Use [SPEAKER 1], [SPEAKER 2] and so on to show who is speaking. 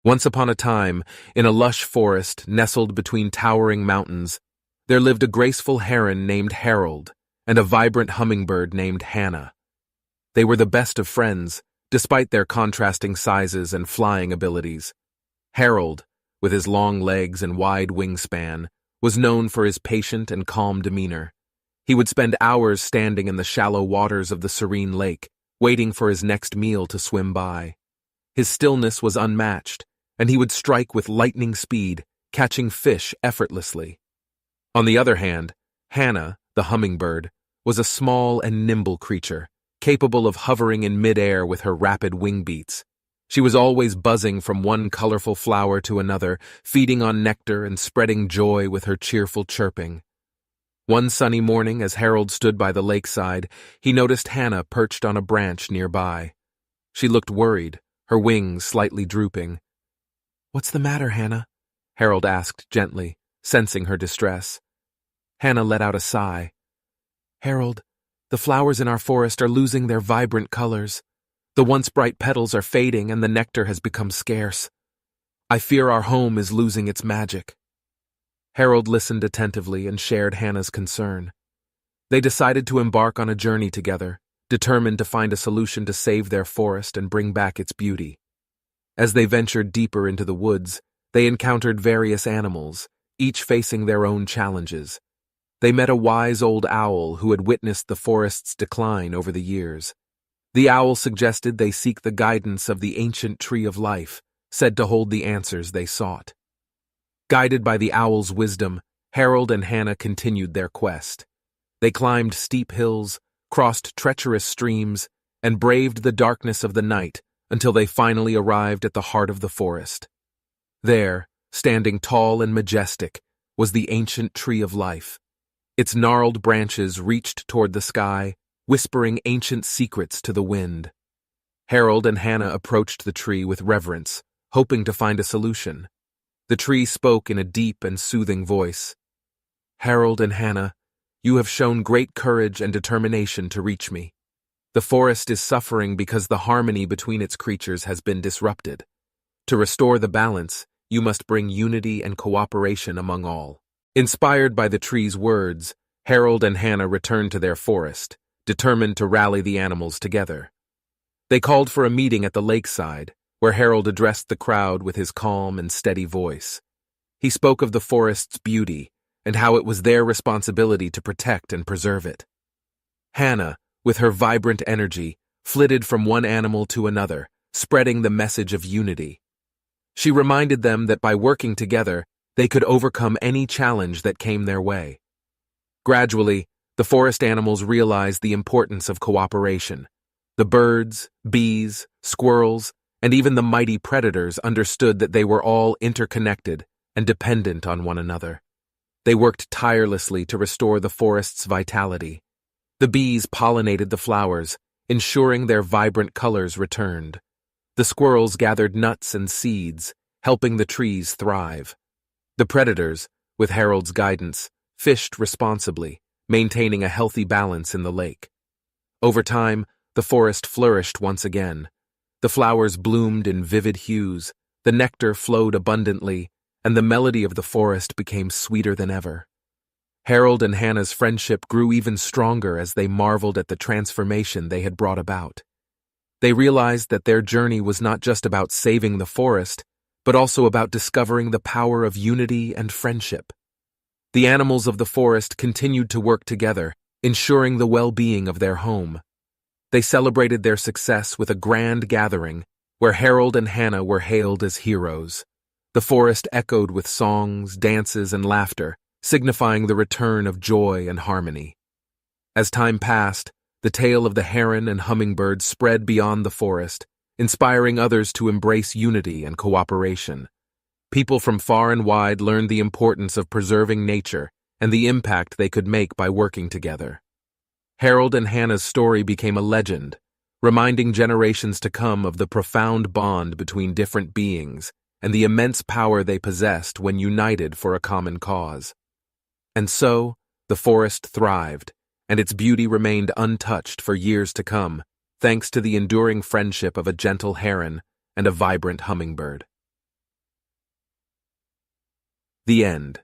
[SPEAKER 1] Once upon a time, in a lush forest nestled between towering mountains, there lived a graceful heron named Harold and a vibrant hummingbird named Hannah. They were the best of friends, despite their contrasting sizes and flying abilities. Harold, with his long legs and wide wingspan, was known for his patient and calm demeanor. He would spend hours standing in the shallow waters of the serene lake, waiting for his next meal to swim by. His stillness was unmatched, and he would strike with lightning speed, catching fish effortlessly. On the other hand, Hannah, the hummingbird, was a small and nimble creature, capable of hovering in midair with her rapid wing beats. She was always buzzing from one colorful flower to another, feeding on nectar and spreading joy with her cheerful chirping. One sunny morning, as Harold stood by the lakeside, he noticed Hannah perched on a branch nearby. She looked worried, her wings slightly drooping. "What's the matter, Hannah?" Harold asked gently, sensing her distress. Hannah let out a sigh. "Harold, the flowers in our forest are losing their vibrant colors. The once bright petals are fading and the nectar has become scarce. I fear our home is losing its magic." Harold listened attentively and shared Hannah's concern. They decided to embark on a journey together, determined to find a solution to save their forest and bring back its beauty. As they ventured deeper into the woods, they encountered various animals, each facing their own challenges. They met a wise old owl who had witnessed the forest's decline over the years. The owl suggested they seek the guidance of the ancient tree of life, said to hold the answers they sought. Guided by the owl's wisdom, Harold and Hannah continued their quest. They climbed steep hills, crossed treacherous streams, and braved the darkness of the night until they finally arrived at the heart of the forest. There, standing tall and majestic, was the ancient tree of life. Its gnarled branches reached toward the sky, whispering ancient secrets to the wind. Harold and Hannah approached the tree with reverence, hoping to find a solution. The tree spoke in a deep and soothing voice. "Harold and Hannah, you have shown great courage and determination to reach me. The forest is suffering because the harmony between its creatures has been disrupted. To restore the balance, you must bring unity and cooperation among all." Inspired by the tree's words, Harold and Hannah returned to their forest, determined to rally the animals together. They called for a meeting at the lakeside, where Harold addressed the crowd with his calm and steady voice. He spoke of the forest's beauty and how it was their responsibility to protect and preserve it. Hannah, with her vibrant energy, flitted from one animal to another, spreading the message of unity. She reminded them that by working together, they could overcome any challenge that came their way. Gradually, the forest animals realized the importance of cooperation. The birds, bees, squirrels, and even the mighty predators understood that they were all interconnected and dependent on one another. They worked tirelessly to restore the forest's vitality. The bees pollinated the flowers, ensuring their vibrant colors returned. The squirrels gathered nuts and seeds, helping the trees thrive. The predators, with Harold's guidance, fished responsibly, maintaining a healthy balance in the lake. Over time, the forest flourished once again. The flowers bloomed in vivid hues, the nectar flowed abundantly, and the melody of the forest became sweeter than ever. Harold and Hannah's friendship grew even stronger as they marveled at the transformation they had brought about. They realized that their journey was not just about saving the forest, but also about discovering the power of unity and friendship. The animals of the forest continued to work together, ensuring the well-being of their home. They celebrated their success with a grand gathering where Harold and Hannah were hailed as heroes. The forest echoed with songs, dances, and laughter, signifying the return of joy and harmony. As time passed, the tale of the heron and hummingbird spread beyond the forest, inspiring others to embrace unity and cooperation. People from far and wide learned the importance of preserving nature and the impact they could make by working together. Harold and Hannah's story became a legend, reminding generations to come of the profound bond between different beings and the immense power they possessed when united for a common cause. And so, the forest thrived, and its beauty remained untouched for years to come, thanks to the enduring friendship of a gentle heron and a vibrant hummingbird. The end.